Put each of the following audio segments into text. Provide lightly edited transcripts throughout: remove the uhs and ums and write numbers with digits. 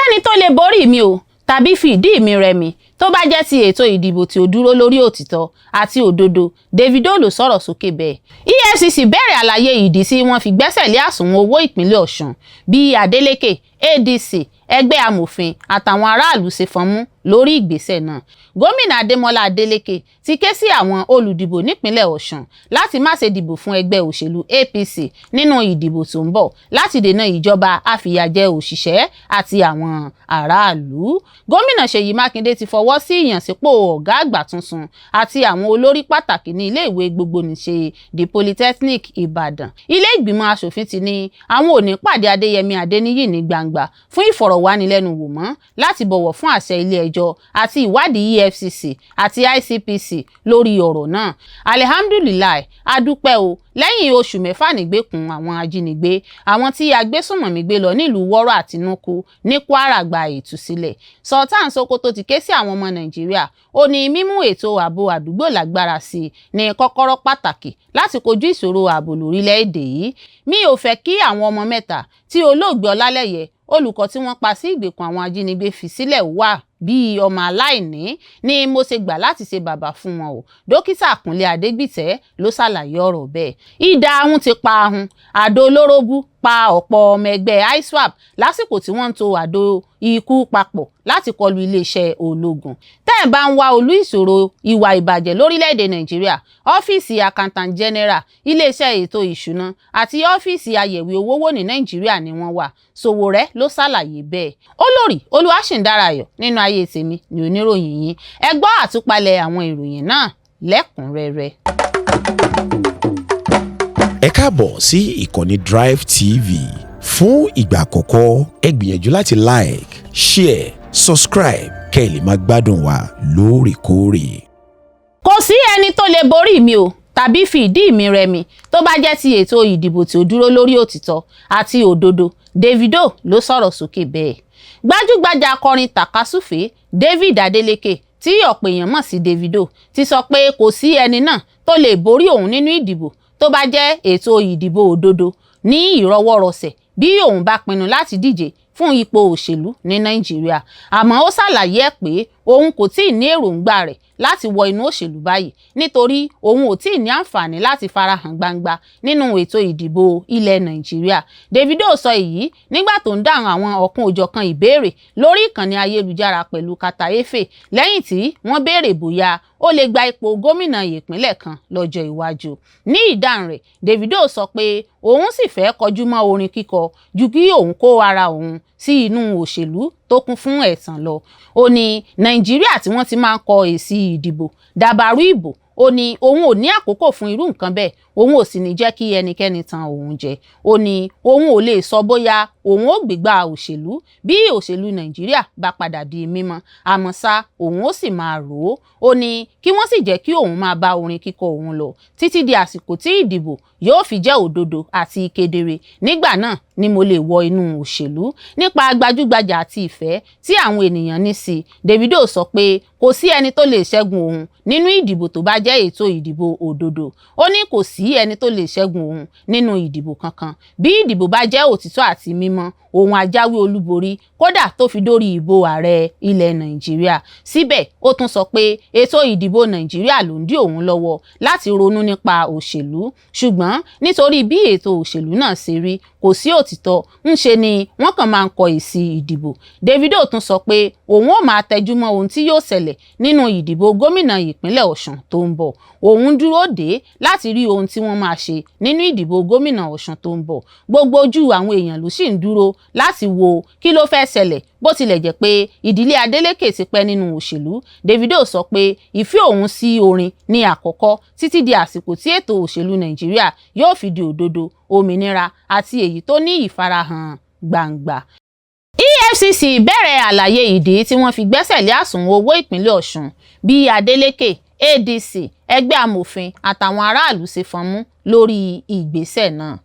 sẹ́ni tó lè borí mi o tàbí fi ìdí mi rẹmi tó bá jẹ́ ti ètò ìdìbò tí ó dúró lórí òtítọ́ àti òdodo. Davido ló sọ̀rọ̀ sókè bẹ́ẹ̀. EFCC bẹ̀rẹ̀ àlàyé ìdí tí wọ́n fi gbẹ́sẹ̀ lé àsùnwọ̀n owó ìpínlẹ̀ Ọ̀ṣun bí Adeleke, ADC, ẹgbẹ́ amòfin àtàwọn aráàlú ṣe fọ́nmú lórí ìgbésẹ̀ náà. Gómìnà Adémọ́lá Adeleke ti ké sí àwọn olùdìbò nípínlẹ̀ Ọ̀ṣun láti má ṣe dìbò fún ẹgbẹ́ òṣèlú APC nínú ìdìbò tó ń bọ̀ láti dènà ìjọba àfìyàjẹ òṣìṣẹ́ àti àwọn aráàlú. Gómìnà Ṣèyí Mákindé ti fọwọ́ sí ìyànsípò ọ̀gá àgbà tuntun àti àwọn olórí pàtàkì ní ilé ìwé gbogbonìṣe The Polytechnic Ìbàdàn. Ilé ìgbìmọ̀ aṣòfin ti ní àwọn ò ní pàdé Adéyẹmí Adéníyì ní gbangba fún ìfọ̀rọ̀wánilẹ́nuwò mọ́ láti bọ̀wọ̀ fún àṣẹ ilé-ẹjọ́ àti ìwádìí EFCC àti ICPC lórí ọ̀rọ̀ náà. Alihamdulilayi, adúpẹ́ o, lẹ́yìn oṣù mẹ́fà nígbèkùn àwọn ajínigbé, àwọn tí agbésùnmọ̀mí gbé lọ nílùú Wọ́rọ̀ àti Núkú ní Kwara gba ìtúsílẹ̀. Sultan Sokoto ti ké sí àwọn ọmọ Nàìjíríà. Ó ní mímú ètò ààbò àdúgbò lágbára sí ní kọ́kọ́rọ́ pàtàkì láti kojú ìṣòro ààbò lórílẹ̀-èdè yìí. Mi ò fẹ́ kí àwọn ọmọ mẹ́ta tí olóògbé Ọlálẹ́yẹ, olùkọ́ tí wọ́n pa sí ìgbèkùn àwọn ajínigbé fi sílẹ̀ wà bí ọmọ aláìní ni mo ṣe gbà láti ṣe bàbá fún wọn o. Dókítà Kúnlé Adégbìtẹ́ ló ṣàlàyé ọ̀rọ̀ bẹ́ẹ̀. Ìdá ahun ti pa ahun, àdó olóró bú pa ọ̀pọ̀ ọmọ ẹgbẹ́ ISWAP lásìkò tí wọ́n ń to àdó ikú papọ̀ láti kọlu iléeṣẹ́ ológun. Tẹ́ ẹ̀ bá ń wá olú ìṣòro ìwà ìbàjẹ́ lórílẹ̀‐èdè Nàìjíríà, ọ́fíìsì Accountant General, iléeṣẹ́ ètò ìṣúná àti ọ́fíìsì àyẹ̀wò owó wò ní Nàìjíríà ni wọ́n wà. Sowore ló ṣàlàyé bẹ́ẹ̀. Olórí Olúwaṣìndárayọ̀ nínú ayé tèmi ni oníròyìn yín. Ẹ gbọ́ àtúpalẹ̀ àwọn ìròyìn náà lẹ́kùnrẹ́rẹ́. Ẹ káàbọ̀ sí ìkànnì Drive TV. Fún ìgbà àkọ́kọ́, ẹ gbìyànjú láti like, share, subscribe kẹ́ ẹ lè máa gbádùn wa lóòrèkóòrè. Kò sí ẹni tó lè borí mi o tàbí fi ìdí mi rẹmi tó bá jẹ́ ti ètò ìdìbò tí ó dúró lórí òtítọ́ àti òdodo. Davido ló sọ̀rọ̀ sókè bẹ́ẹ̀. Gbajúgbajà akọrin tàkasúfèé David Adeleke tí ọ̀pọ̀ èèyàn mọ̀ sí Davido ti sọ pé kò sí ẹni náà tó lè borí òun nínú ìdìbò tó bá jẹ́ ètò ìdìbò òdodo ní ìrọwọ́rọsẹ̀ bí òun bá pinnu láti díje fún ipò òṣèlú ní Nàìjíríà. Àmọ́ ó ṣàlàyé ẹ̀ pé òun kò tíì ní èròǹgbà rẹ̀ láti wọ inú òṣèlú báyìí nítorí òun ò tíì ní àǹfààní láti farahàn gbangba nínú ètò ìdìbò ilẹ̀ Nàìjíríà. Davido sọ èyí nígbà tó ń dáhùn àwọn ọ̀kan òjọ̀kan ìbéèrè lórí ìkànnì ayélujára pẹ̀lú kàtàéfè lẹ́yìn tí wọ́n béèrè bóyá ó lè gba ipò gómìnà ìpínlẹ̀ kan lọ́jọ́ iwájú. Ní ìdáhùn rẹ̀, Davido sọ pé òun sì fẹ́ kọjú mọ́ orin kíkọ ju kí òun kó ara òun sí inú òṣèlú tó kún fún ẹ̀tàn lọ. Ó ní Nàìjíríà tí wọ́n ti máa ń kọ èsì ìdìbò dàbàrú ìbò. Ó ní òun ò ní àkókò fún irú nǹkan bẹ́ẹ̀, òun ò sì ní jẹ́ kí ẹnikẹ́ni tan òun jẹ. Ó ní òun ò lè sọ bóyá òun ó gbégbá òṣèlú bí òṣèlú Nàìjíríà bá padà di mímọ́, àmọ́ ṣá òun ó sì máa rò ó. Ó ní kí wọ́n sì jẹ́ kí òun máa bá orin kíkọ òun lọ títí di àsìkò tí ìdìbò yóò fi jẹ́ òdodo àti kedere. Nígbà náà ni mo lè wọ inú òṣèlú. Nípa gbajúgbajà àti ìfẹ́ tí àwọn ènìyàn ní sí, Davido sọ pé kò sí ẹni tó lè ṣẹ́gun òun nínú ìdìbò tó bá jẹ́ ètò ìdìbò òdodo. Ó ní kò sí ẹni tó lè ṣẹ́gun òun nínú ìdìbò kankan. Bí ìdìbò bá jẹ́ òtítọ́ àti mímọ́, òun á jáwé olúborí kódà tó fi dórí ìbò ààrẹ ilẹ̀ Nàìjíríà. Síbẹ̀ ó tún sọ pé ètò ìdìbò Nàìjíríà ló ń dí òun lọ́wọ́ láti ronú nípa òṣèlú. Ṣùgbọ́n nítorí bí ètò òṣèlú náà ṣe rí, kò sí òtítọ́, ńṣe ni wọ́n kàn máa ń kọ èsì ìdìbò. Davido tún sọ pé òun ó máa tẹjúmọ́ ohun tí yóò ṣẹlẹ̀ nínú ìdìbò gómìnà ìpínlẹ̀ Ọ̀ṣun tó ń bọ̀. Òun dúró dé láti rí ohun tí wọ́n máa ṣe nínú ìdìbò gómìnà Ọ̀ṣun tó ń bọ̀. Gbogbo ojú àwọn èèyàn ló sì ń dúró láti wo kí ló fẹ́ ṣẹlẹ̀. Bó tilẹ̀ jẹ́ pé ìdílé Adeleke ti pẹ́ nínú òṣèlú, Davido sọ pé ìfẹ́ òun sí orin ní àkọ́kọ́ títí di àsìkò tí ètò òṣèlú Nàìjíríà yóò fi di òdodo, òmìnira àti èyí tó ní ìfarahàn gbangba. EFCC bẹ̀rẹ̀ àlàyé ìdí tí wọ́n fi gbẹ́sẹ̀ lé àsùnwọ̀n owó ìpínlẹ̀ Ọ̀ṣun bí Adeleke, ADC, ẹgbẹ́ amòfin àtàwọn aráàlú ṣe fọ́nmú lórí ìgbésẹ̀ náà.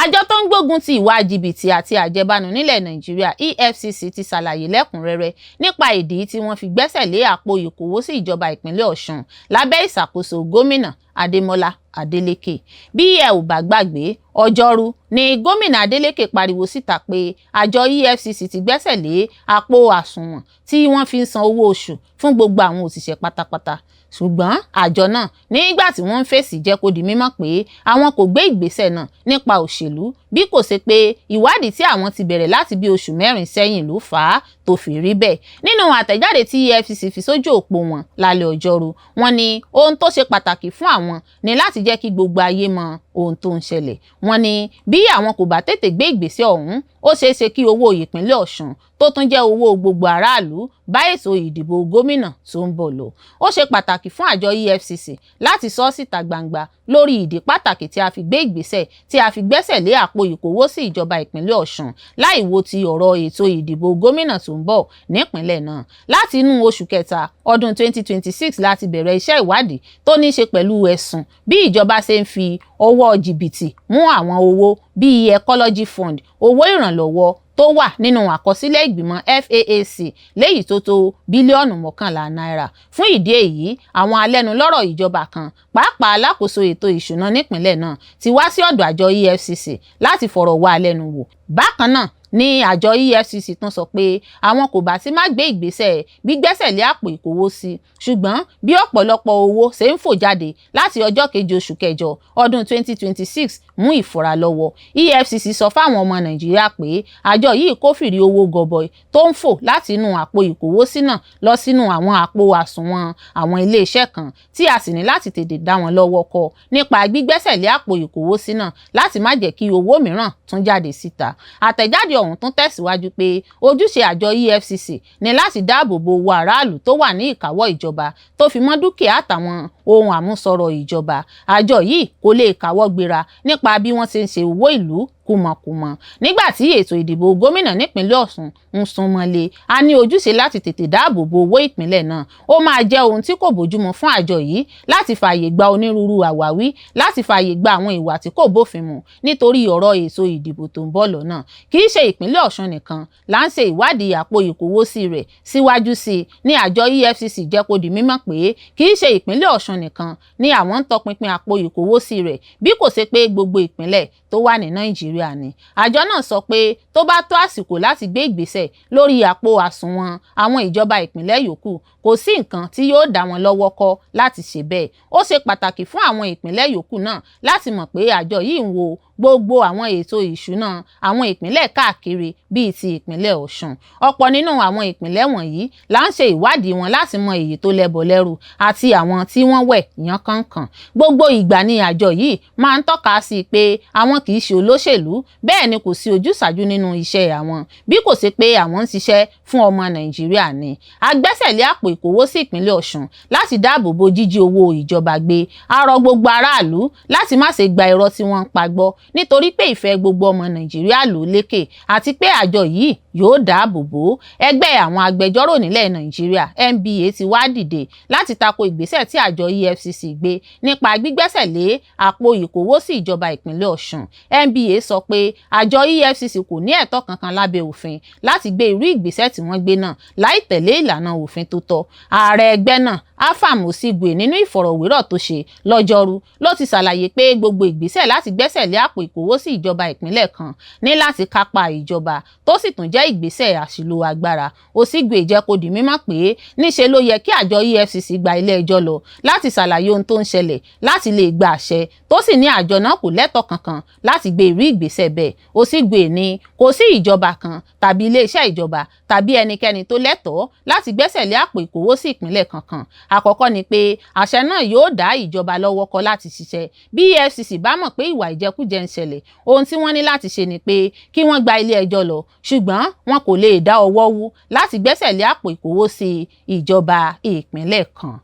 Àjọ tó ń gbógun ti ìwà jìbìtì àti àjẹbánu nílẹ̀ Nàìjíríà EFCC ti ṣàlàyé lẹ́kùnrẹ́rẹ́ nípa ìdí tí wọ́n fi gbẹ́sẹ̀ lé àpò ìkówósí ìjọba ìpínlẹ̀ Ọ̀ṣun lábẹ́ ìṣàkóso gómìnà Adémọ́lá Adélékè. Bí ẹ ò bá gbàgbé, ọjọ́rú ni gómìnà Adélékè pariwo síta pé àjọ EFCC ti gbẹ́sẹ̀ lé àpò àsùnwọ̀n tí wọ́n fi ń san owó oṣù fún gbogbo àwọn òṣìṣẹ́ pátápátá. Ṣùgbọ́n àjọ náà nígbà tí wọ́n ń fèsì jẹ́ kó di mímọ̀ pé àwọn kò gbé ìgbésẹ̀ náà nípa òṣèlú bí kò ṣe pé ìwádìí tí àwọn ti bẹ̀rẹ̀ láti bí oṣù 4 sẹ́yìn ló fà á tó fi rí bẹ́ẹ̀. Nínú àtẹ̀jáde tí EFCC fi sójú òpó wọn lálẹ́ ọjọ́rú, wọ́n ní ohun tó ṣe pàtàkì fún àwọn ni láti jẹ́ kí gbogbo ayé mọ ohun tó ń ṣẹlẹ̀. Wọ́n ní bí àwọn kò bá tètè gbé ìgbésẹ̀ ọ̀hún, ó ṣeé ṣe kí owó ìpínlẹ̀ Ọ̀ṣun tó tún jẹ́ owó gbogbo aráàlú bá ètò ìdìbò gómìnà tó ń bọ̀ lọ. Ó ṣe pàtàkì fún àjọ EFCC láti sọ síta gbangba lórí ìdí pàtàkì tí a fi gbé ìgbésẹ̀ tí a fi gbẹ́sẹ̀ lé àpò ìkówósí ìjọba ìpínlẹ̀ Ọ̀ṣun láì wo ti ọ̀rọ̀ ètò ìdìbò gómìnà tó ń bọ̀ nípínlẹ̀ náà. Láti inú oṣù kẹta ọdún 2026 láti bẹ̀rẹ̀ iṣẹ́ ìwádìí tó ní ṣe pẹ̀lú ẹ̀sùn bí ìjọba ṣe ń fi ọwọ́ jìbìtì mú àwọn owó bíi Ecology Fund, owó ìrànlọ́wọ́ tó wà nínú àkọsílẹ̀ ìgbìmọ̀ FAAC léyìí tó tó bílíọ̀nù 11 náírà. Fún ìdí èyí, àwọn alẹ́nulọ́rọ̀ ìjọba kan pàápàá alákòóso ètò ìṣúná nípìnlẹ̀ náà ti wá sí ọ̀dọ̀ àjọ EFCC láti fọ̀rọ̀ wá lẹ́nu wò. Bákan náà ní àjọ EFCC tún sọ pé àwọn kò bá ti má gbé ìgbésẹ̀ gbígbẹ́sẹ̀ lé àpò ìkówósí, ṣùgbọ́n bí ọ̀pọ̀lọpọ̀ owó ṣe ń fò jáde láti ọjọ́ keje oṣù kẹjọ ọdún 2026 mú ìfura lọ́wọ́. EFCC sọ fáwọn ọmọ Nàìjíríà pé àjọ yìí kófìrí owó gọbọi tó ń fò láti inú àpò ìkówósí náà lọ sínú àwọn àpò àsùnwọ̀n àwọn iléeṣẹ́ kan tí a sì ní láti tètè dá wọn lọ́wọ́ kọ nípa gbígbẹ́sẹ̀ lé àpò ìkówósí náà láti má jẹ́ kí owó mìíràn tún jáde síta. Àtẹ̀jáde ọ̀hún tún tẹ̀síwájú pé ojúṣe àjọ EFCC ní láti dáàbò bo owó aráàlú tó wà ní ìkáwọ́ ìjọba tó fi mọ́ dúkìá àtàwọn ohun àmúṣọrọ̀ ìjọba. Àjọ yìí kò lè káwọ́ gbéra nípa bí wọ́n ṣe ń ṣe owó ìlú kùmọ̀kùmọ̀. Nígbà tí ètò ìdìbò gómìnà nípínlẹ̀ Ọ̀ṣun ń sún mọ́lé, a ní ojúṣe láti tètè dáàbò bo owó ìpínlẹ̀ náà. Ó máa jẹ́ ohun tí kò bójúmu fún àjọ yìí láti fààyè gba onírúurú àwáwí, láti fààyè gba àwọn ìwà tí kò bófin mu nítorí ọ̀rọ̀ ètò ìdìbò tó ń bọ̀ lọ́nà. Kì í ṣe ìpínlẹ̀ Ọ̀ṣun nìkan là ń ṣe ìwádìí àpò ìkówósí rẹ̀. Síwájú sí i ní àjọ EFCC jẹ́ kó di mímọ̀ pé kì í ṣe ìpínlẹ̀ Ọ̀ṣun nìkan ni àwọn ń tọpinpin àpò ìkówósí rẹ̀ bí kò ṣe pé gbogbo ìpínlẹ̀ tó wà ní Nàìjíríà ni. Àjọ náà sọ pé tó bá tó àsìkò láti gbé ìgbésẹ̀ lórí àpò àsùnwọ̀n àwọn ìjọba ìpínlẹ̀ yòókù, kò sí nǹkan tí yóò dá wọn lọ́wọ́ kọ́ láti ṣe bẹ́ẹ̀. Ó ṣe pàtàkì fún àwọn ìpínlẹ̀ yòókù náà láti mọ̀ pé àjọ yìí ń wo gbogbo àwọn ètò ìṣúná àwọn ìpínlẹ̀ káàkiri bíi ti ìpínlẹ̀ Ọ̀ṣun. Ọ̀pọ̀ nínú àwọn ìpínlẹ̀ wọ̀nyí là ń ṣe ìwádìí wọn láti mọ èyí tó lẹ́bọ lẹ́rù àti àwọn tí wọ́n wẹ̀ yánkànkàn. Gbogbo ìgbà ni àjọ yìí máa ń tọ́ka sí pé àwọn kì í ṣe olóṣèlú, bẹ́ẹ̀ ni kò sí ojúsàájú nínú iṣẹ́ àwọn bí kò ṣe pé àwọn ń ṣiṣẹ́ fún ọmọ Nàìjíríà ni. Agbẹ́sẹ̀lé àpò ìkówósí ìpínlẹ̀ Ọ̀ṣun láti dáàbò bo jíjí owó ìjọba gbé. A rọ gbogbo aráàlú láti má ṣe gba irọ́ tí wọ́n ń pa gbọ́ nítorí pé ìfẹ́ gbogbo ọmọ Nàìjíríà ló lékè àti pé àjọ yìí yóò dáàbò bò. Ẹgbẹ́ àwọn agbẹjọ́rò nílẹ̀ Nàìjíríà NBA ti wá dìde láti tako ìgbésẹ̀ tí àjọ EFCC gbé nípa gbígbẹ́sẹ̀ lé àpò ìkówósí ìjọba ìpínlẹ̀ Ọ̀ṣun. NBA sọ pé àjọ EFCC kò ní ẹ̀tọ́ kankan lábẹ́ òfin láti gbé irú ìgbésẹ̀ tí wọ́n gbé náà láì tẹ̀lé ìlànà òfin tó tọ́. Ààrẹ ẹgbẹ́ náà Afam Osigwe nínú ìfọ̀rọ̀wérọ̀ tó ṣe lọ́jọ́rú ló ti ṣàlàyé pé gbogbo ìgbésẹ̀ láti gbẹ́sẹ̀ lé àpò ìkówósí ìjọba ìpínlẹ̀ kan ní láti kápá ìjọba tó sì tún jẹ́ ìgbésẹ̀ àṣìlò agbára. Osigwe jẹ́ kó di mímọ̀ pé níṣe ló yẹ kí àjọ EFCC gba ilé ẹjọ́ lọ láti ṣàlàyé ohun tó ń ṣẹlẹ̀ láti lè gba àṣẹ tó sì ní àjọ náà kò lẹ́tọ̀ọ́ kankan láti gbé irú ìgbésẹ̀ bẹ́ẹ̀. Osigwe ní kò sí ìjọba kan tàbí iléeṣẹ́ ìjọba tàbí ẹnikẹ́ni tó lẹ́tọ̀ọ́ láti gbẹ́sẹ̀ lé àpò ìkówósí ìpínlẹ̀ kankan. Àkọ́kọ́ ni pé àṣẹ náà yóò dá ìjọba lọ́wọ́ kọ́ láti ṣiṣẹ́. Bí EFCC bá mọ̀ pé ìwà ìjẹkújẹ ń ṣẹlẹ̀, ohun tí wọ́n ní láti ṣe ni pé kí wọ́n gba ilé ẹjọ́ lọ, ṣùgbọ́n wọn kò lè dá ọwọ́ wú láti gbẹ́sẹ̀ lé àpò ìkówósí ìjọba ìpínlẹ̀ kan.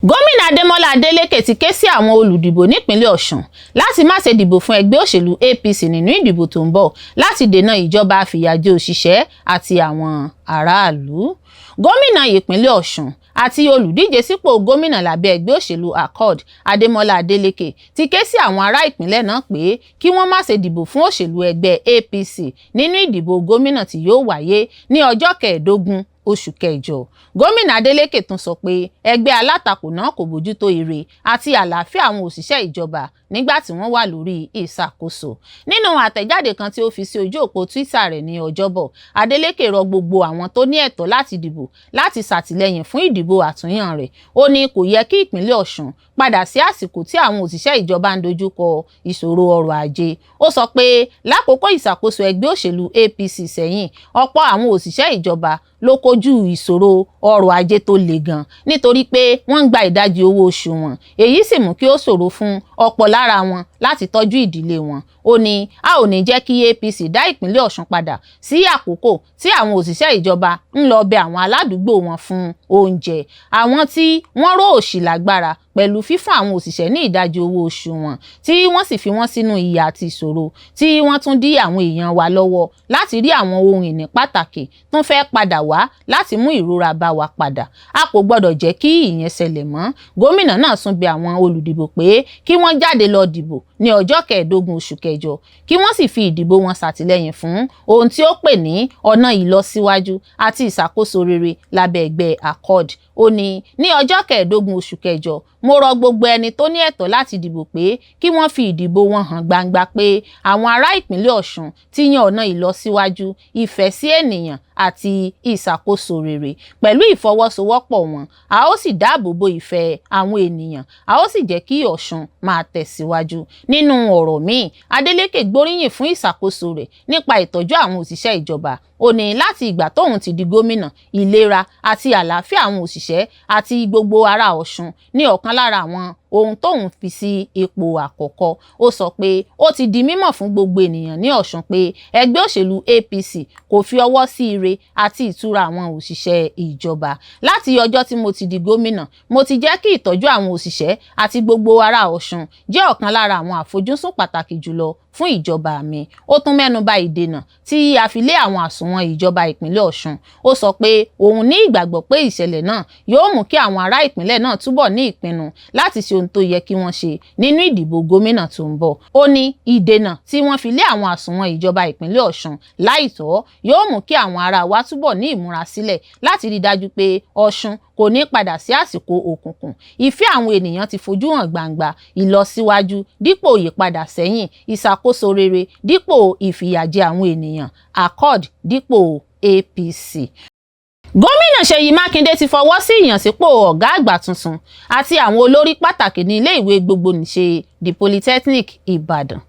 Gómìnà Adémọ́lá Adélékè ti ké sí àwọn olùdìbò nípínlẹ̀ Ọ̀ṣun láti má ṣe dìbò fún ẹgbẹ́ òṣèlú APC nínú ìdìbò tó ń bọ̀ láti dènà ìjọba àfìyàjẹ òṣìṣẹ́ àti àwọn aráàlú. Gómìnà ìpínlẹ̀ Ọ̀ṣun àti olùdíje sípò gómìnà lábẹ́ ẹgbẹ́ òṣèlú Accord Adémọ́lá Adélékè ti ké sí àwọn ará ìpínlẹ̀ náà pé kí wọ́n má ṣe dìbò fún òṣèlú ẹgbẹ́ APC nínú ìdìbò gómìnà tí yóò wáyé ní ọjọ́ 15 oṣù kẹjọ. Gómìnà Adeleke tún sọ pé ẹgbẹ́ alátakò náà kò bójútó ire àti àlàáfíà àwọn òṣìṣẹ́ ìjọba nígbà tí wọ́n wà lórí ìṣàkóso. Nínú àtẹ̀jáde kan tí ó fi sí ojú òpó Twitter rẹ̀ ní Ọjọ́bọ̀, Adeleke rọ gbogbo àwọn tó ní ẹ̀tọ́ láti dìbò láti ṣàtìlẹ́yìn fún ìdìbò àtúnyàn rẹ̀. Ó ní kò yẹ kí ìpínlẹ̀ Ọ̀ṣun padà sí àsìkò tí àwọn òṣìṣẹ́ ìjọba ń dojúkọ ìṣòro ọrọ̀ ajé. Ó sọ pé lákòókò ìṣàkóso ẹgbẹ́ òṣèlú APC sẹ́yìn, ọ̀pọ̀ àwọn òṣìṣẹ́ ìjọba ló kojú ìṣòro ọrọ̀ ajé tó le gan nítorí pé wọ́n ń gba ìdajì owó oṣù wọn. Èyí sì mú kí ó ṣòro fún ọ̀pọ̀ lára wọn láti tọ́jú ìdílé wọn. Ó ní a ò ní jẹ́ kí APC dá ìpínlẹ̀ Ọ̀ṣun padà sí àkókò tí àwọn òṣìṣẹ́ ìjọba ń lọ bẹ àwọn aládùúgbò wọn fún oúnjẹ. Àwọn tí wọ́n ró òṣì lágbára pẹ̀lú fífún àwọn òṣìṣẹ́ ní ìdajì owó oṣù wọn tí wọ́n sì fi wọ́n sínú ìyà àti ìṣòro, tí wọ́n tún dí àwọn èèyàn wa lọ́wọ́ láti rí àwọn ohun ìní pàtàkì tó fẹ́ padà wá láti mú ìrora bá wa padà. A kò gbọdọ̀ jẹ́ kí ìyẹn ṣẹlẹ̀ mọ́. Gómìnà náà tún bẹ àwọn olùdìbò pé kí wọ́n jáde lọ dìbò ní ọjọ́ 15 oṣù kẹjọ, kí wọ́n sì fi ìdìbò wọn ṣàtìlẹ́yìn fún ohun tí ó pè ní ọ̀nà ìlọsíwájú àti ìṣàkóso rere lábẹ́ ẹgbẹ́ Accord. Ó ní ọjọ́ 15 oṣù kẹjọ, mo rọ gbogbo ẹni tó ní ẹ̀tọ́ láti dìbò pé kí wọ́n fi ìdìbò wọn hàn gbangba pé àwọn ará ìpínlẹ̀ Ọ̀ṣun ti yan ọ̀nà ìlọsíwájú, ìfẹ́ sí ènìyàn àti ìṣàkóso rere. Pẹ̀lú ìfọwọ́sowọ́pọ̀ wọn, a ó sì dáàbò bo ìfẹ́ àwọn ènìyàn, a ó sì jẹ́ kí Ọ̀ṣun máa tẹ̀síwájú. Nínú ọ̀rọ̀ míì, Adeleke gbóríyìn fún ìṣàkóso rẹ̀ nípa ìtọ́jú àwọn òṣìṣẹ́ ìjọba. Ó ní láti ìgbà tóun ti di gómìnà, ìlera àti àlàáfíà àwọn òṣìṣẹ́ àti gbogbo ará Ọ̀ṣun ní ọ̀kan lára àwọn ohun tóun fi sí ipò àkọ́kọ́. Ó sọ pé ó ti di mímọ̀ fún gbogbo ènìyàn ní Ọ̀ṣun pé ẹgbẹ́ òṣèlú APC kò fi ọwọ́ sí ire àti ìtura àwọn òṣìṣẹ́ ìjọba. Láti ọjọ́ tí mo ti di gómìnà, mo ti jẹ́ kí ìtọ́jú àwọn òṣìṣẹ́ àti gbogbo ará Ọ̀ṣun jẹ́ ọ̀kan lára àwọn àfojúsùn pàtàkì jùlọ fún ìjọba mi. Ó tún mẹ́nuba ìdènà tí a fi lé àwọn àsùnwọ̀n ìjọba ìpínlẹ̀ Ọ̀ṣun. Ó sọ pé òun ní ìgbàgbọ́ pé ìṣẹ̀lẹ̀ náà yóò mú kí àwọn ará ìpínlẹ̀ náà túbọ̀ ní ìpinnu láti ṣe ohun tó yẹ kí wọ́n ṣe nínú ìdìbò gómìnà tó ń bọ̀. Ó ní ìdènà tí wọ́n fi lé àwọn àsùnwọ̀n ìjọba ìpínlẹ̀ Ọ̀ṣun láìtọ́ yóò mú kí àwọn ará wa túbọ̀ ní ìmúrasílẹ̀ láti rí dájú pé Ọ̀ṣun kò ní padà sí àsìkò òkùnkùn. Ìfẹ́ àwọn ènìyàn ti fojú hàn gbangba, ìlọsíwájú dípò ìyípadà sẹ́yìn, ìṣàkóso rere dípò ìfìyàjẹ àwọn ènìyàn, Accord dípò APC. Gómìnà Ṣèyí Mákindé ti fọwọ́ sí ìyànsípò ọ̀gá àgbà tuntun àti àwọn olórí pàtàkì ní ilé ìwé gbogbonìṣe The Polytechnic Ìbàdàn.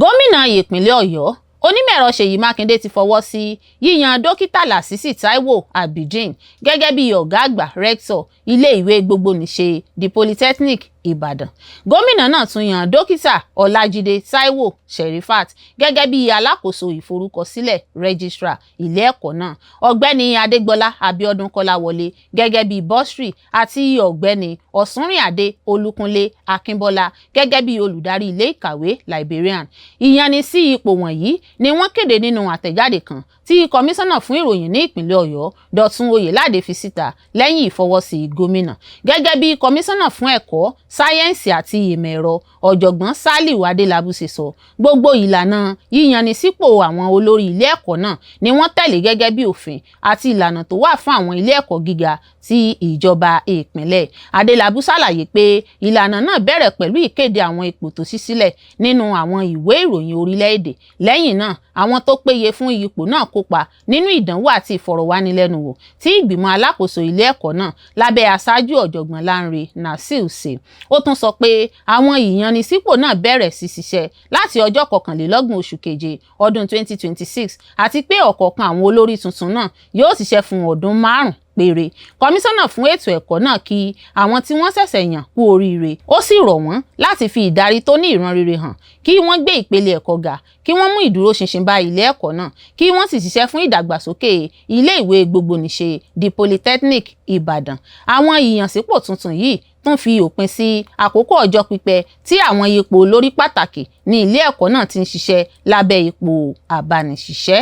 Gómìnà ìpínlẹ̀ Ọ̀yọ́ Onímọ̀-ẹ̀rọ Ṣèyí Mákindé ti fọwọ́ sí yíyan dókítà Lásìsì Táíwò Abidin gẹ́gẹ́ bí ọ̀gá àgbà rẹ́ktọ̀ ilé ìwé gbogbonìṣe The Polytechnic Ìbàdàn. Gómìnà náà tún yan dókítà Ọlájídé Táíwò Sherifat gẹ́gẹ́ bí alákòóso ìforúkọsílẹ̀ registrar ilé ẹ̀kọ́ náà, ọ̀gbẹ́ni Adégbọlá Abíọ́dún Kọ́láwọlé gẹ́gẹ́ bí bursary àti ọ̀gbẹ́ni Ọ̀súnrìnàdé Olúkúnlé Akínbọ́lá gẹ́gẹ́ bí olùdarí ilé ìkàwé librarian. Ìyanisí ipò wọ̀nyí ni wọ́n kéde nínú àtẹ̀jáde kan tí kọmíṣánná fún ìròyìn ní ìpínlẹ̀ Ọ̀yọ́ Dọ̀tun Oyèládé fi síta lẹ́yìn ìfọwọ́sí gómìnà. Gẹ́gẹ́ bí kọmíṣánná fún ẹ̀kọ́, sáyẹ́ǹsì àti ìmọ̀ ẹ̀rọ ọ̀jọ̀gbọ́n Sálíù Adélábù ṣe sọ, gbogbo ìlànà yíyanisípò àwọn olórí ilé ẹ̀kọ́ náà ni wọ́n tẹ̀lé gẹ́gẹ́ bí òfin àti ìlànà tó wà fún àwọn ilé ẹ̀kọ́ gíga ti ìjọba ìpínlẹ̀. Adélábù ṣàlàyé pé ìlànà náà bẹ̀rẹ̀ pẹ̀lú ìkéde àwọn ipò tó ṣí sílẹ̀ nínú àwọn ìwé ìròyìn orílẹ̀-èdè. Lẹ́yìn náà, àwọn tó péye fún ipò náà kópa nínú ìdánwò àti ìfọ̀rọ̀wánilẹ́nuwò tí ìgbìmọ̀ alákòóso ilé ẹ̀kọ́ náà lábẹ́ aṣáájú ọ̀jọ̀gbọ́n Lánrè Nasir ṣe. Ó tún sọ pé àwọn ìyanisípò náà bẹ̀rẹ̀ sí ṣiṣẹ́ láti ọjọ́ 21 oṣù keje ọdún 2026 àti pé ọ̀kọ̀ọ̀kan àwọn olórí tuntun náà yóò ṣiṣẹ́ fún ọdún 5 péré. Kọmíṣánná fún ètò ẹ̀kọ́ náà kí àwọn tí wọ́n ṣẹ̀ṣẹ̀ yàn kú oríire. Ó sì rọ̀ wọ́n láti fi ìdarí tó ní ìran rere hàn, kí wọ́n gbé ìpele ẹ̀kọ́ ga, kí wọ́n mú ìdúróṣinṣin bá ilé ẹ̀kọ́ náà, kí wọ́n sì ṣiṣẹ́ fún ìdàgbàsókè ilé ìwé gbogbonìṣe The Polytechnic Ìbàdàn. Àwọn ìyànsípò tuntun yìí tún fi òpin sí àkókò ọjọ́ pípẹ́ tí àwọn ipò olórí pàtàkì ní ilé ẹ̀kọ́ náà ti ń ṣiṣẹ́ lábẹ́ ipò abániṣiṣẹ́.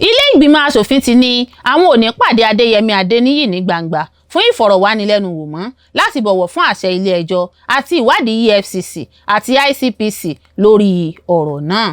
Ilé ìgbìmọ̀ aṣòfin ti ní àwọn ò ní pàdé Adéyẹmí Adéníyì ní gbangba fún ìfọ̀rọ̀wánilẹ́nuwò mọ́ láti bọ̀wọ̀ fún àṣẹ ilé ẹjọ́ àti ìwádìí EFCC àti ICPC lórí ọ̀rọ̀ náà.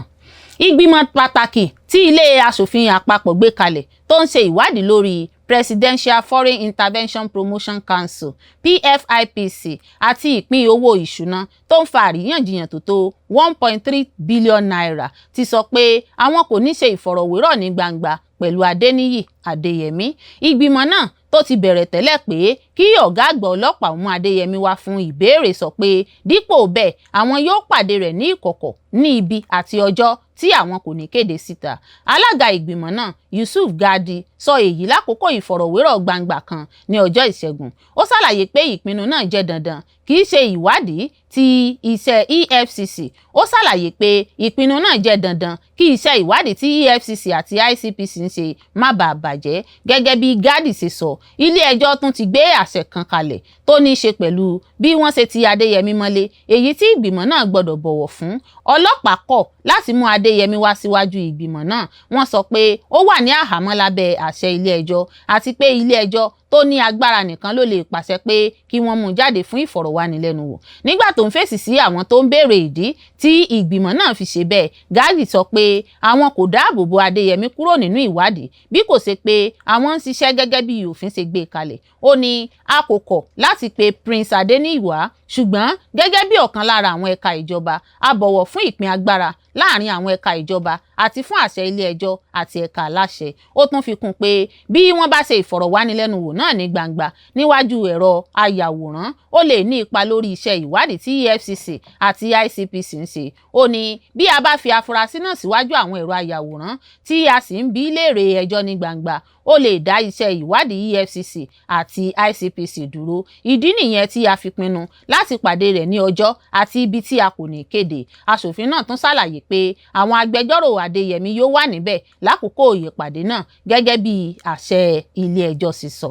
Ìgbìmọ̀ pàtàkì tí ilé aṣòfin àpapọ̀ gbé kalẹ̀ tó ń ṣe ìwádìí lórí Presidential Foreign Intervention Promotion Council PFIPC àti ìpín owó ìṣúná tó ń fa àríyànjiyàn tó tó 1.3 billion naira ti sọ pé àwọn kò ní ṣe ìfọ̀rọ̀wérọ̀ ní gbangba pẹ̀lú Adéníyì Adéyẹmí. Ìgbìmọ̀ náà tó ti bẹ̀rẹ̀ tẹ́lẹ̀ pé kí ọ̀gá àgbà ọlọ́pàá mú Adéyẹmí wá fún ìbéèrè sọ pé dípò bẹ́ẹ̀ àwọn yóò pàdé rẹ̀ ní ìkọ̀kọ̀ ní ibi àti ọjọ́ tí àwọn kò ní kéde síta. Alága ìgbìmọ̀ náà Yusuf Gadi sọ èyí lákòókò ìfọ̀rọ̀wérọ̀ gbangba kan ní ọjọ́ Ìṣẹ́gun. Ó ṣàlàyé pé ìpinnu náà jẹ́ dandan kì í ṣe ìwádìí ti iṣẹ́ EFCC. Ó ṣàlàyé pé ìpinnu náà jẹ́ dandan kí iṣẹ́ ìwádìí tí EFCC àti ICPC ń ṣe má bàa bàjẹ́. Gẹ́gẹ́ bí Gadi ṣe sọ, ilé ẹjọ́ tún ti gbé àṣẹ kan kalẹ̀ tó ní í ṣe pẹ̀lú bí wọ́n ṣe ti Adéyẹmí mọ́lé, èyí tí ìgbìmọ̀ náà gbọ́dọ̀ bọ̀wọ̀ fún. Ọlọ́pàá kọ̀ láti mú Adéyẹmí wá síwájú ìgbìmọ̀ náà. Wọ́n sọ pé ó wà ní àhámọ́ lábẹ́ àṣẹ ilé ẹjọ́ àti pé ilé ẹjọ́ tó ní agbára nìkan ló lè pàṣẹ pé kí wọ́n mú jáde fún ìfọ̀rọ̀wánilẹ́nuwò. Nígbà tó ń fèsì sí àwọn tó ń béèrè ìdí tí ìgbìmọ̀ náà fi ṣe bẹ́ẹ̀, Gadi sọ pé àwọn kò dáàbò bo Adéyẹmí kúrò nínú ìwádìí bí kò ṣe pé àwọn ń ṣiṣẹ́ gẹ́gẹ́ bí òfin ṣe gbé kalẹ̀. Ó ní a kò kọ̀ láti pe Prince Adéníyì wá, ṣùgbọ́n gẹ́gẹ́ bí ọ̀kan lára àwọn ẹ̀ka ìjọba a bọ̀wọ̀ fún ìpín agbára láàrin àwọn ẹ̀ka ìjọba àti fún àṣẹ ilé ẹjọ́ àti ẹ̀ka aláṣẹ. Ó tún fi kún pé bí wọ́n bá ṣe ìfọ̀rọ̀wánilẹ́nuwò náà ní gbangba níwájú ẹ̀rọ ayàwòrán ó lè ní ipa lórí iṣẹ́ ìwádìí tí EFCC àti ICPC ń ṣe. Ó ní bí a bá fi afurasí náà síwájú àwọn ẹ̀rọ ayàwòrán tí a sì ń bi léèrè ẹjọ́ ní gbangba ó lè dá iṣẹ́ ìwádìí EFCC àti ICPC dúró. Ìdí nìyẹn tí a fi pinnu láti pàdé rẹ̀ ní ọjọ́ àti ibi tí a kò ní kéde. Aṣòfin náà tún ṣàlàyé pé àwọn agbẹjọ́rò Adéyẹmí yóò wà níbẹ̀ lákòókò ìpàdé náà gẹ́gẹ́ bí àṣẹ ilé ẹjọ́ sì sọ.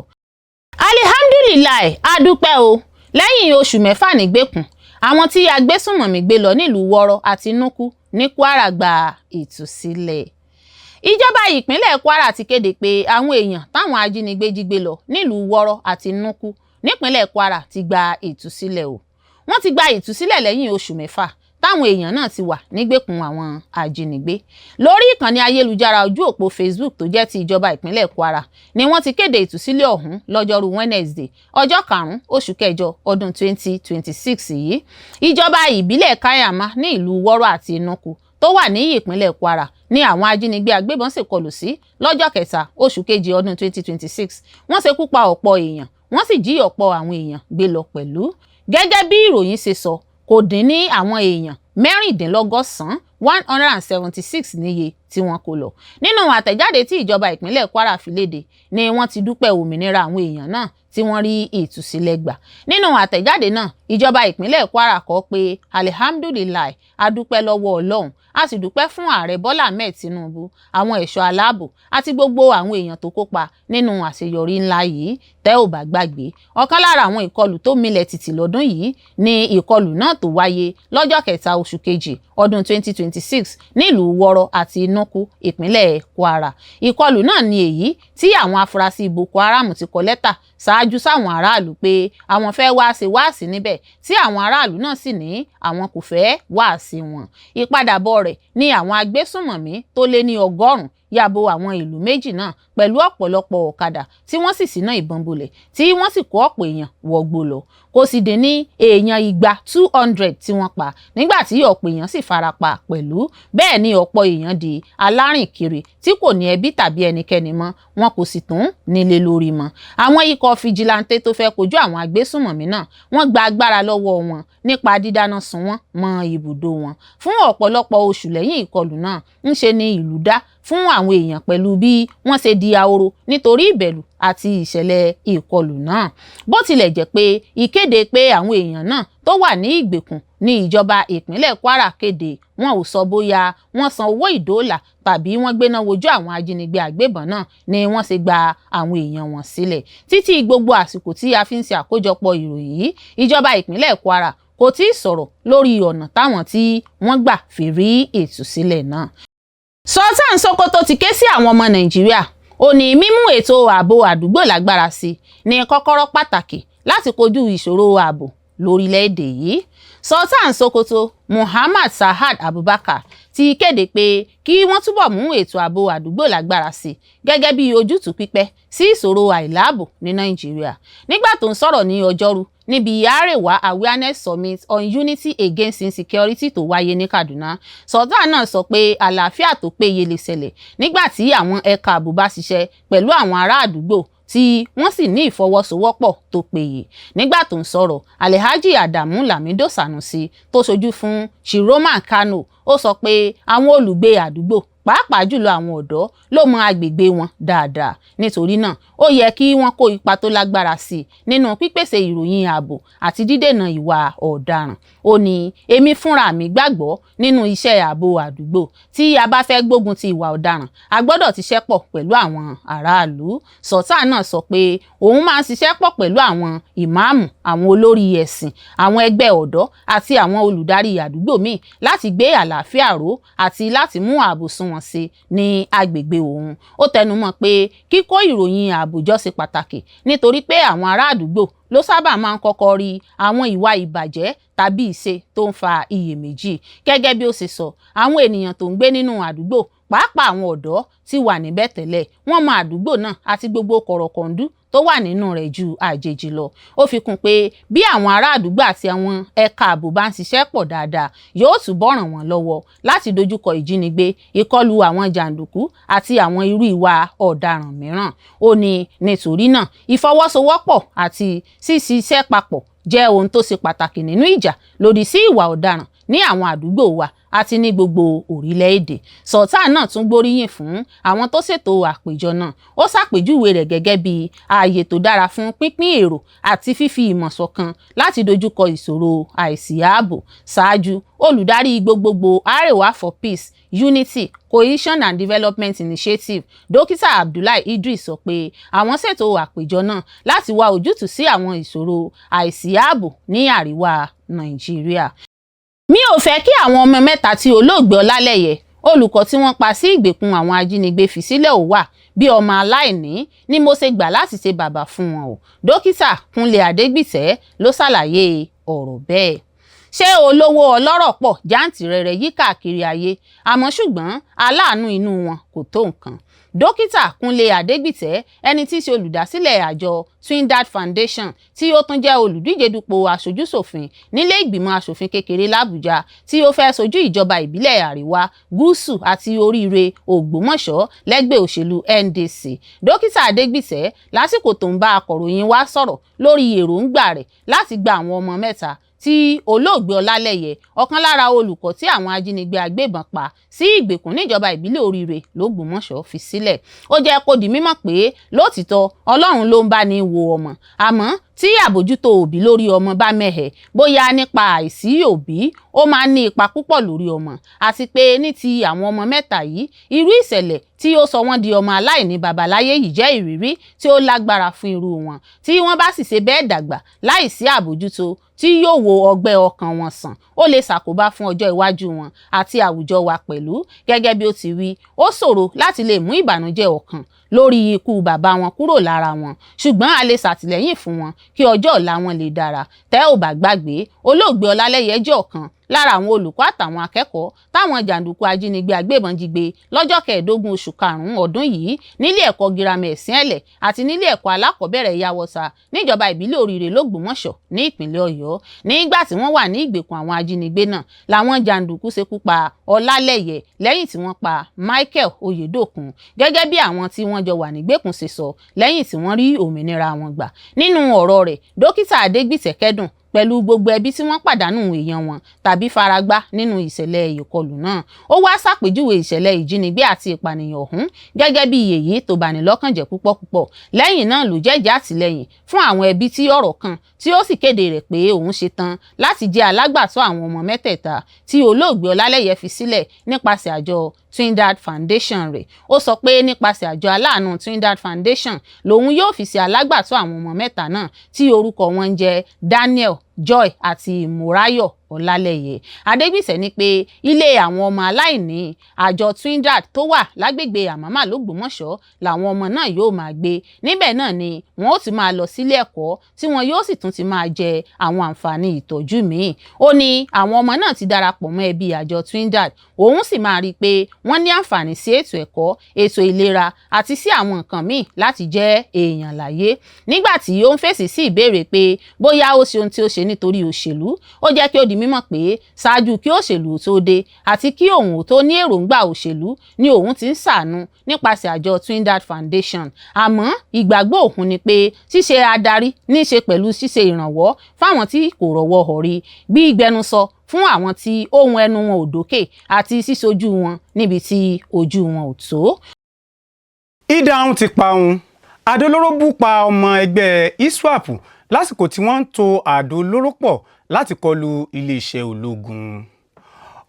Alihamdulilayi adúpẹ́ o, lẹ́yìn oṣù mẹ́fà nígbèkùn àwọn tí agbésùnmọ̀mí gbé lọ nílùú Wọ́rọ́ àti Núkú ní Kwara gba ìtúsílẹ̀. Ìjọba ìpínlẹ̀ Kwara ti kéde pé àwọn èèyàn táwọn ajínigbé jí gbé lọ nílùú Wọ́rọ́ àti Núkú nípínlẹ̀ Kwara ti gba ìtúsílẹ̀ o. Wọ́n ti gba ìtúsílẹ̀ lẹ́yìn oṣù mẹ́fà táwọn èèyàn náà ti wà nígbèkùn àwọn ajínigbé. Lórí ìkànnì ayélujára ojú òpó Facebook tó jẹ́ ti ìjọba ìpínlẹ̀ Kwara ni wọ́n ti kéde ìtúsílẹ̀ ọ̀hún lọ́jọ́rú Wednesday ọjọ́ 5 oṣù kẹjọ ọdún 2026 yìí. Ìjọba ìbílẹ̀ Kayama ní ìlú Wọ́rọ́ àti Núkú tó wà ní ìpínlẹ̀ Kwara ní àwọn ajínigbé agbébọn ṣèkọlù sí lọ́jọ́ 3 oṣù kejì ọdún 2026. Wọ́n ṣekú pa ọ̀pọ̀ èèyàn wọ́n sì jí ọ̀pọ̀ àwọn èèyàn gbé lọ pẹ̀lú. Gẹ́gẹ́ bí ìròyìn ṣe sọ, kò dín ní àwọn èèyàn 176 níye tí wọ́n kó lọ. Nínú àtẹ̀jáde tí ìjọba ìpínlẹ̀ Kwara fi léde ni wọ́n ti dúpẹ́ òmìnira àwọn èèyàn náà tí wọ́n rí ìtúsílẹ̀ gbà. Nínú àtẹ̀jáde náà ìjọba ìpínlẹ̀ Kwara kọ pé alihamdulilayi adúpẹ́ lọ́wọ́ Ọlọ́run a sì dúpẹ́ fún ààrẹ Bọ́lá Ahmed Tinubu, àwọn ẹ̀ṣọ́ aláàbò àti gbogbo àwọn èèyàn tó kópa nínú àṣeyọrí ńlá yìí. Tẹ́ ò bá gbàgbé, ọ̀kan lára àwọn ìkọlù tó milẹ̀ tìtì lọ́dún yìí ni ìkọlù náà tó wáyé lọ́jọ́ 3 oṣù kejì ọdún 2026 nílùú Wọ́rọ́ àti Núkú ìpínlẹ̀ Kwara. Ìkọlù náà ni èyí tí àwọn afurasí Boko Haram ti kọ lẹ́tà ṣáájú sáwọn aráàlú pé àwọn fẹ́ wá ṣe wáàsí níbẹ̀ tí àwọn aráàlú náà sì ní àwọn kò fẹ́ wáàsí wọn. Ìpadàbọ̀ rẹ̀ ni àwọn agbésùnmọ̀mí tó lé ní 100 yàbò àwọn ìlú méjì náà pẹ̀lú ọ̀pọ̀lọpọ̀ ọ̀kadà tí wọ́n sì ṣínà ìbọn bolẹ̀ tí wọ́n sì kó ọ̀pọ̀ èèyàn wọgbó lọ. Kò sì dín ní èèyàn 200 tí wọ́n pa nígbà tí ọ̀pọ̀ èèyàn sì farapa pẹ̀lú. Bẹ́ẹ̀ ni ọ̀pọ̀ èèyàn di alárìnkiri tí kò ní ẹbí tàbí ẹnikẹ́ni mọ́, wọn kò sì tún nílé lórí mọ́. Àwọn ikọ̀ fìjìláńtè tó fẹ́ kojú àwọn agbésùnmọ̀mí náà wọ́n gba agbára lọ́wọ́ wọn nípa dídáná sun wọ́n mọ́ ibùdó wọn. Fún ọ̀pọ̀lọpọ̀ oṣù lẹ́yìn ìkọlù náà ń ṣe ni ìlú dá fún àwọn èèyàn pẹ̀lú bí wọ́n ṣe di ahoro nítorí ìbẹ̀rù àti ìṣẹ̀lẹ̀ ìkọlù náà. Bó tilẹ̀ jẹ́ pé ìkéde pé àwọn èèyàn náà tó wà ní ìgbèkùn ní ìjọba ìpínlẹ̀ Kwara kéde, wọn ò sọ bóyá wọ́n san owó ìdóòlà tàbí wọ́n gbéná wojú àwọn ajínigbé àgbébọn náà ni wọ́n ṣe gba àwọn èèyàn wọn sílẹ̀. Títí gbogbo àsìkò tí a fi ń ṣe àkójọpọ̀ ìròyìn yìí, ìjọba ìpínlẹ̀ Kwara kò tí ì sọ̀rọ̀ lórí ọ̀nà táwọn tí wọ́n gbà fi rí ìtúsílẹ̀ náà. Sultan Sokoto ti ké sí àwọn ọmọ Nàìjíríà ó ní mímú ètò ààbò àdúgbò lágbára sí ní kọ́kọ́rọ́ pàtàkì láti kojú ìṣòro ààbò lórílẹ̀-èdè yìí. Sultan Sokoto Muhammad Sa'ad Abubakar ti kéde pé kí wọ́n túbọ̀ mú ètò ààbò àdúgbò lágbára sí gẹ́gẹ́ bí ojútùú pípẹ́ sí ìṣòro àìláàbò ní Nàìjíríà. Nígbà tó ń sọ̀rọ̀ ní Ọjọ́rú níbi Arewa Awareness Summit on Unity Against Insecurity tó wáyé ní Kaduna, Sultan náà sọ pé àlàáfíà tó péye lè ṣẹlẹ̀ nígbà tí àwọn ẹ̀ka ààbò bá ṣiṣẹ́ pẹ̀lú àwọn ará àdúgbò tí wọ́n sì ní ìfọwọ́sowọ́pọ̀ tó péye. Nígbà tó ń sọ̀rọ̀, Alhaji Adamu Lamido Sanusi tó ṣojú fún Shiroma Kano, ó sọ pé àwọn olùgbé àdúgbò pàápàá jùlọ àwọn ọ̀dọ́ ló mọ agbègbè wọn dáadáa. Nítorí náà ó yẹ kí wọ́n kó ipa tó lágbára sí nínú pípèsè ìròyìn ààbò àti dídènà ìwà ọ̀daràn. Ó ní èmi fúnra mi gbàgbọ́ nínú iṣẹ́ ààbò àdúgbò. Tí a bá fẹ́ gbógun ti ìwà ọ̀daràn, a gbọ́dọ̀ ṣiṣẹ́ pọ̀ pẹ̀lú àwọn aráàlú. Sultan náà sọ pé òun máa ń ṣiṣẹ́ pọ̀ pẹ̀lú àwọn ìmáàmù, àwọn olórí ẹ̀sìn, àwọn ẹgbẹ́ ọ̀dọ́ àti àwọn olùdarí àdúgbò míì láti gbé àlàáfíà ró àti láti mú ààbò sunwọ̀n sí ní agbègbè òun. Ó tẹnumọ́ pé kíkó ìròyìn ààbò jọ ṣe pàtàkì nítorí pé àwọn ará àdúgbò ló sábà máa ń kọ́kọ́ rí àwọn ìwà ìbàjẹ́ tàbí ìṣe tó ń fa iyèméjì. Gẹ́gẹ́ bí ó ṣe sọ, àwọn ènìyàn tó ń gbé nínú àdúgbò pàápàá àwọn ọ̀dọ́ tí wà níbẹ̀ tẹ́lẹ̀, wọ́n mọ àdúgbò náà àti gbogbo kọ̀rọ̀kọ̀ndú tó wà nínú rẹ̀ ju àjèjì lọ. Ó fi kún pé bí àwọn ará àdúgbò àti àwọn ẹ̀ka ààbò bá ń ṣiṣẹ́ pọ̀ dáadáa, yóò túbọ̀ ràn wọ́n lọ́wọ́ láti dojúkọ ìjínigbé, ìkọlù àwọn jàǹdùkú àti àwọn irú ìwà ọ̀daràn mìíràn. Ó ní nítorí náà ìfọwọ́sowọ́pọ̀ àti ṣíṣiṣẹ́ papọ̀ jẹ́ ohun tó ṣe pàtàkì nínú ìjà lòdì sí ìwà ọ̀daràn ní àwọn àdúgbò wa àti ní gbogbo orílẹ̀-èdè. Sultan náà tún gbóríyìn fún àwọn tó ṣètò àpèjọ náà. Ó ṣàpèjúwe rẹ̀ gẹ́gẹ́ bí ààyè tó dára fún pínpín èrò àti fífi ìmọ̀ ṣọ̀kan láti dojúkọ ìṣòro àìsí ààbò. Ṣáájú, olùdarí gbogbogbò Arewa for Peace, Unity, Cohesion and Development Initiative, Dókítà Abdullahi Idris sọ pé àwọn ṣètò àpèjọ náà láti wá ojútùú sí àwọn ìṣòro àìsí ààbò ní àríwá Nàìjíríà. Mi ò fẹ́ kí àwọn ọmọ mẹ́ta tí olóògbé Ọlálẹ́yẹ, olùkọ́ tí wọ́n pa sí ìgbèkùn àwọn ajínigbé fi sílẹ̀ ò wà bí ọmọ aláìní ni mo ṣe gbà láti ṣe bàbá fún wọn o. Dókítà Kúnlé Adégbìtẹ́ ló ṣàlàyé ọ̀rọ̀ bẹ́ẹ̀. Ṣé olówó ọlọ́rọ̀ pọ̀ jàǹtìrẹrẹ yí káàkiri ayé, àmọ́ ṣùgbọ́n aláàánú inú wọn kò tó nǹkan. Dókítà Kúnlé Adégbìtẹ́, ẹni tí í ṣe olùdásílẹ̀ àjọ Twindad Foundation tí ó tún jẹ́ olùdíje dupò aṣojú-ṣòfin nílé ìgbìmọ̀ aṣòfin kékeré l'Àbújá tí ó fẹ́ sojú ìjọba ìbílẹ̀ Àríwá, Gúúsù àti Oríire Ògbómọ̀ṣọ́ lẹ́gbẹ́ òṣèlú NDC. Dókítà Adégbìtẹ́ lásìkò tó ń bá akọ̀ròyìn wa sọ̀rọ̀ lórí èròǹgbà rẹ̀ láti gba àwọn ọmọ mẹ́ta tí olóògbé Ọlálẹ́yẹ, ọ̀kan lára olùkọ́ tí àwọn ajínigbé agbébọn pa sí ìgbèkùn níjọba ìbílẹ̀ Oríire l'Ògbómọ̀ṣọ́ fi sílẹ̀. Ó jẹ́ kó di mímọ̀ pé lótìtọ́ Ọlọ́run ló ń bá ní wo ọmọ, àmọ́ tí àbójútó òbí lórí ọmọ bá mẹ́hẹ̀, bóyá nípa àìsí òbí, ó máa ń ní ipa púpọ̀ lórí ọmọ. Àti pé ní ti àwọn ọmọ mẹ́ta yìí, irú ìṣẹ̀lẹ̀ tí ó sọ wọ́n di ọmọ aláìní baba láyé yìí jẹ́ ìrírí tí ó lágbára fún irú wọn. Tí wọ́n bá sì ṣe bẹ́ẹ̀ dàgbà láìsí àbójútó tí yóò wo ọgbẹ́ ọkàn wọn sàn, ó lè ṣàkóbá fún ọjọ́ iwájú wọn àti àwùjọ wa pẹ̀lú. Gẹ́gẹ́ bí ó ti wí, ó ṣòro láti lè mú ìbànújẹ́ ọkàn lórí ikú bàbá wọn kúrò lára wọn, ṣùgbọ́n a lè ṣàtìlẹ́yìn fún wọn kí ọjọ́ ọ̀la wọn lè dára. Tẹ́ ò bá gbàgbé, olóògbé Ọlálẹ́yẹ jẹ́ ọ̀kan lára àwọn olùkọ́ àtàwọn akẹ́kọ̀ọ́ táwọn jàǹdùkú ajínigbé agbébọn jí gbé lọ́jọ́ 15 oṣù karùn-ún ọdún yìí nílé ẹ̀kọ́ girama Ẹ̀sìn Ẹ̀lẹ̀ àti nílé ẹ̀kọ́ alákọ̀ọ́bẹ̀rẹ̀ Yáwọ́sà níjọba ìbílẹ̀ Oríire l'Ògbómọ̀ṣọ́ ní ìpínlẹ̀ Ọ̀yọ́. Nígbà tí wọ́n wà ní ìgbèkùn àwọn ajínigbé náà làwọn jàǹdùkú ṣekú pa Ọlálẹ́yẹ lẹ́yìn tí wọ́n pa Michael Oyèdòkun, gẹ́gẹ́ bí àwọn tí wọ́n jọ wà nígbèkùn ṣe sọ lẹ́yìn tí wọ́n rí òmìnira wọn gbà. Nínú ọ̀rọ̀ rẹ̀, Dókítà Adégbìtẹ́ kẹ́dùn pẹ̀lú gbogbo ẹbí tí wọ́n pàdánù èèyàn wọn tàbí faragbá nínú ìṣẹ̀lẹ̀ ìkọlù náà. Ó wá ṣàpèjúwe ìṣẹ̀lẹ̀ ìjínigbé àti ìpànìyàn ọ̀hún gẹ́gẹ́ bí èyí tó bani lọ́kàn jẹ́ púpọ̀. Lẹ́yìn náà ló jẹ́jẹ́ àtìlẹ́yìn fún àwọn ẹbí tí ọ̀rọ̀ kàn tí ó sì kéde rẹ̀ pé òun ṣetán láti jẹ́ alágbàtọ́ àwọn ọmọ mẹ́tẹ̀ẹ̀ta tí olóògbé Ọlálẹ́yẹ fi sílẹ̀ nípasẹ̀ àjọ Twindad Foundation rẹ̀. Ó sọ pé nípasẹ̀ àjọ aláàánú Twindad Foundation lòun yóò fi ṣe alágbàtọ́ àwọn ọmọ mẹ́ta náà tí orúkọ wọn ń jẹ́ Daniel, Joy àti Morayo Ọlálẹyẹ. Adégbìsẹ̀ ní pé ilé àwọn ọmọ aláìní àjọ Twindad tó wà lágbègbè Àmàmà l'Ógbómọ̀ṣọ́ làwọn ọmọ náà yóò máa gbé. Níbẹ̀ náà ni wọn ó ti máa lọ sílé ẹ̀kọ́ tí wọn yóò sì tún ti máa jẹ àwọn àǹfààní ìtọ́jú míì. Ó ní àwọn ọmọ náà ti darapọ̀ mọ́ ẹbí àjọ Twindad, òun sì máa rí i pé wọ́n ní àǹfààní sí ètò ẹ̀kọ́, ètò ìlera àti sí àwọn nǹkan míì láti jẹ́ èèyàn láyé. Nígbà tí ó ń fèsì sí ìbéèrè pé bóyá ó ṣe ohun tí ó ṣe nítorí òṣèlú, ó jẹ́ kí ó di mímọ̀ pé ṣáájú kí òṣèlú tó dé àti kí òun tó ní èròǹgbà òṣèlú ni òun ti ń ṣàánú nípasẹ̀ àjọ Twindad Foundation. Àmọ́ ìgbàgbọ́ òun ni pé ṣíṣe adarí ní í ṣe pẹ̀lú ṣíṣe ìrànwọ́ fáwọn tí kò rọ́wọ́ họrí, gbígbẹnusọ fún àwọn tí ohun ẹnu wọn ò dókè àti ṣíṣojú wọn níbi tí ojú wọn ò tó. Ìdáhùn ti pa òun. Àdó olóró bú pa ọmọ ẹgbẹ́ ISWAP lásìkò tí wọ́n ń to àdó olóró pọ̀ láti kọlu iléeṣẹ́ ológun.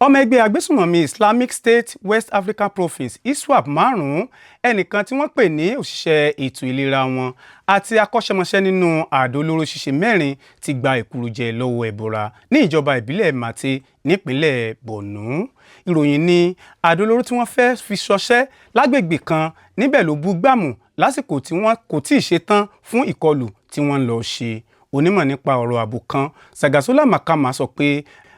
Ọmọ ẹgbẹ́ agbésùnmọ̀mí Islamic State West African Province ISWAP márùn-ún, ẹnìkan tí wọ́n pè ní òṣìṣẹ́ ètò ìlera wọn àti akọ́ṣẹ́mọṣẹ́ nínú àdó olóró ṣíṣe mẹ́rin ti gba ìkúrújẹ lọ́wọ́ ẹ̀bọra ní ìjọba ìbílẹ̀ Màté nípínlẹ̀ Borno. Ìròyìn ní àdó olóró tí wọ́n fẹ́ fi ṣọṣẹ́ lágbègbè kan níbẹ̀ ló bú gbàmù lásìkò tí wọ́n kò tíì ṣe tán fún ìkọlù tí wọ́n ń lọ ṣe. Onímọ̀ nípa ọ̀rọ̀ ààbò kan, Sagasola Makama, sọ pé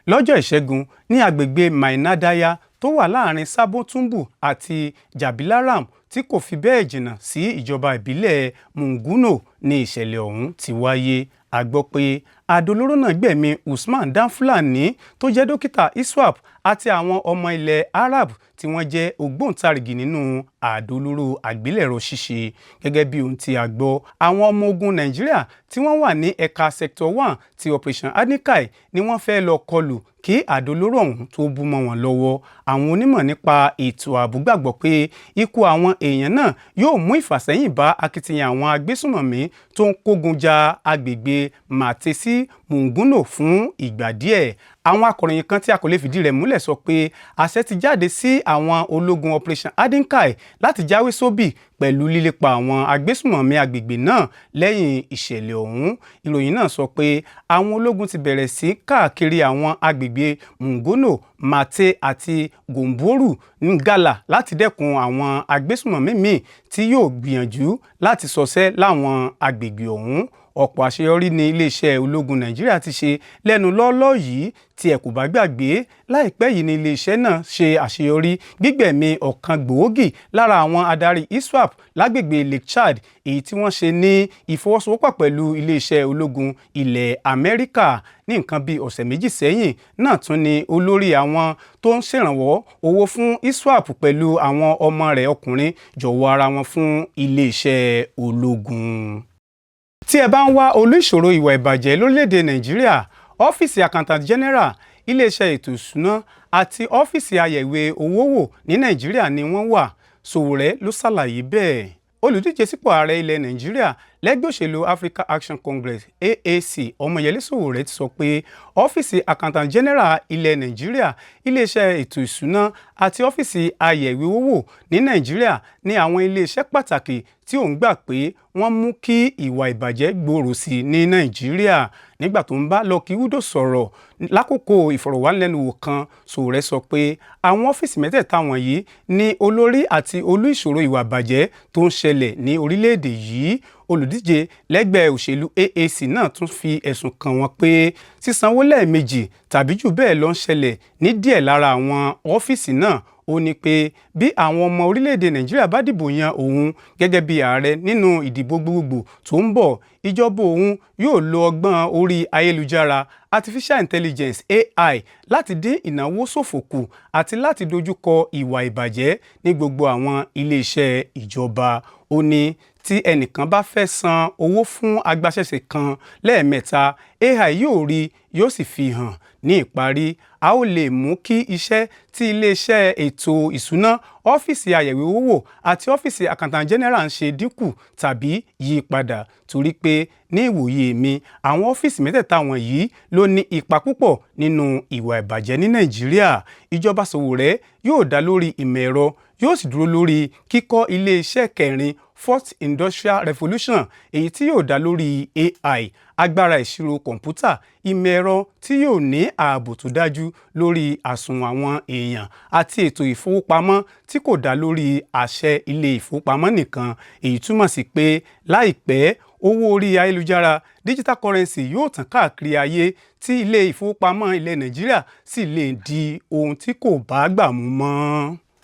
lọ́jọ́ ìṣẹ́gun ní agbègbè Mainadaya tó wà láàrin Sabotumbu àti Jabilaram tí kò fi bẹ́ẹ̀ jìnnà sí ìjọba ìbílẹ̀ Munguno ní ìṣẹ̀lẹ̀ ọ̀hún ti wáyé. A gbọ́ pé àdó olóró náà gbẹ̀mí Usman Danfulani tó jẹ́ dókítà ISWAP àti àwọn ọmọ ilẹ̀ Arab tí wọ́n jẹ́ ògbóǹtarìgì nínú àdó olóró àgbélẹ̀rọ ṣíṣe. Gẹ́gẹ́ bí ohun tí a gbọ́, àwọn ọmọ ogun Nàìjíríà tí wọ́n wà ní ẹ̀ka Sector 1 ti Operation Adinkai ni wọ́n fẹ́ lọ kọlù kí àdó olóró ọ̀hún tó bú mọ́ wọn lọ́wọ́. Àwọn onímọ̀ nípa ètò ààbò gbàgbọ́ pé ikú àwọn èèyàn náà yóò mú ìfàsẹ́yìn bá akitiyan àwọn agbésùnmọ̀mí tó ń kógun ja agbègbè Màté sí Munguno fún ìgbà díẹ̀. Àwọn akọ̀ròyìn kan tí a kò lè fìdí rẹ̀ múlẹ̀ sọ pé àṣẹ ti jáde sí àwọn ológun Operation Adinkai láti jáwé sóbì pẹ̀lú lílépa àwọn agbésùnmọ̀mí agbègbè náà lẹ́yìn ìṣẹ̀lẹ̀ ọ̀hún. Ìròyìn náà sọ pé àwọn ológun ti bẹ̀rẹ̀ sí káàkiri àwọn agbègbè Munguno, Màté àti Gomboru Ngala láti dẹ́kun àwọn agbésùnmọ̀mí míì tí yóò gbìyànjú láti ṣọṣẹ́ láwọn agbègbè ọ̀hún. Ọ̀pọ̀ àṣeyọrí ni iléeṣẹ́ ológun Nàìjíríà ti ṣe lẹ́nu lọ́ọ́lọ́ yìí. Tí ẹ kò bá gbàgbé, láìpẹ́ yìí ni iléeṣẹ́ náà ṣe àṣeyọrí gbígbẹ̀mí ọ̀kan gbòógì lára àwọn adarí ISWAP lágbègbè Lake Chad, èyí tí wọ́n ṣe ní ìfọwọ́sowọ́pọ̀ pẹ̀lú iléeṣẹ́ ológun ilẹ̀ Amẹ́ríkà. Ní nǹkan bí ọ̀sẹ̀ méjì sẹ́yìn náà tún ni olórí àwọn tó ń ṣèrànwọ́ owó fún ISWAP pẹ̀lú àwọn ọmọ rẹ̀ ọkùnrin jọ̀wọ́ ara wọn fún iléeṣẹ́ ológun. Tí ẹ bá ń wá olú ìṣòro ìwà ìbàjẹ́ lórílẹ̀‐èdè Nàìjíríà, ọ́fíìsì Accountant General, iléeṣẹ́ ètò ìṣúná àti ọ́fíìsì àyẹ̀wé owó wò ní Nàìjíríà ni wọ́n wà. Sowore ló ṣàlàyé bẹ́ẹ̀. Olùdíje sípò ààrẹ ilẹ̀ Nàìjíríà lẹ́gbẹ́ òṣèlú Africa Action Congress AAC Ọmọyẹlé Sowore ti sọ pé ọ́fíìsì Accountant General ilẹ̀ Nàìjíríà, iléeṣẹ́ ètò ìṣúná àti ọ́fíìsì àyẹ̀wé owó ní Nàìjíríà ní àwọn iléeṣẹ́ pàtàkì tí òun gbà pé wọ́n mú kí ìwà ìbàjẹ́ gbòòrò sí ní Nàìjíríà. Nígbà tó ń bá Lucky Udo sọ̀rọ̀ lákòókò ìfọ̀rọ̀wánilẹ́nuwò kan, Sowore sọ pé àwọn ọ́fíìsì mẹ́tẹ̀ẹ̀ta wọ̀nyí ní olórí àti olú ìṣòro ìwà ìbàjẹ́ tó ń ṣẹlẹ̀ ní orílẹ̀-èdè yìí. Olùdíje lẹ́gbẹ́ òṣèlú AAC náà tún fi ẹ̀sùn kàn wọ́n pé sísanwó lẹ́ẹ̀mejì tàbí jù bẹ́ẹ̀ lọ ń ṣẹlẹ̀ ní díẹ̀ lára àwọn ọ́fíìsì náà. Ó ní pé bí àwọn ọmọ orílẹ̀-èdè Nàìjíríà bá dìbò yan òun gẹ́gẹ́ bí ààrẹ nínú ìdìbò gbogbogbò tó ń bọ̀, ìjọba òun yóò lo ọgbọ́n orí ayélujára artificial intelligence AI láti dín ìnáwó ṣòfò kù àti láti dojúkọ ìwà ìbàjẹ́ ní gbogbo àwọn iléeṣẹ́ ìjọba. Ó ní tí ẹnìkan bá fẹ́ san owó fún agbaṣẹ́ṣe kan lẹ́ẹ̀mẹ́ta, AI yóò rí, yóò sì fi hàn. Ní ìparí, a ó lè mú kí iṣẹ́ tí iléeṣẹ́ ètò ìṣúná, ọ́fíìsì àyẹ̀wò owó àti ọ́fíìsì Accountant General ń ṣe dínkù tàbí yí padà, torí pé ní ìwòye mi, àwọn ọ́fíìsì mẹ́tẹ̀ẹ̀ta wọ̀nyí ló ní ipa púpọ̀ nínú ìwà ìbàjẹ́ ní Nàìjíríà. Ìjọba Sowore yóò dá lórí ìmọ̀ ẹ̀rọ, yóò sì dúró lórí kíkọ́ iléeṣẹ́ kẹrin Fourth Industrial Revolution èyí tí yóò dá lórí AI, agbára ìṣirò kọ̀ǹpútà, ìmọ̀ ẹ̀rọ tí yóò ní ààbò tó dájú lórí àsùnwọ̀n àwọn èèyàn àti ètò ìfowópamọ́ tí kò dá lórí àṣẹ ilé ìfowópamọ́ nìkan. Èyí túmọ̀ sí pé láìpẹ́ owó orí ayélujára digital currency yóò tàn káàkiri ayé tí ilé ìfowópamọ́ ilẹ̀ Nàìjíríà sì lè di ohun tí kò bá gbà mú mọ́.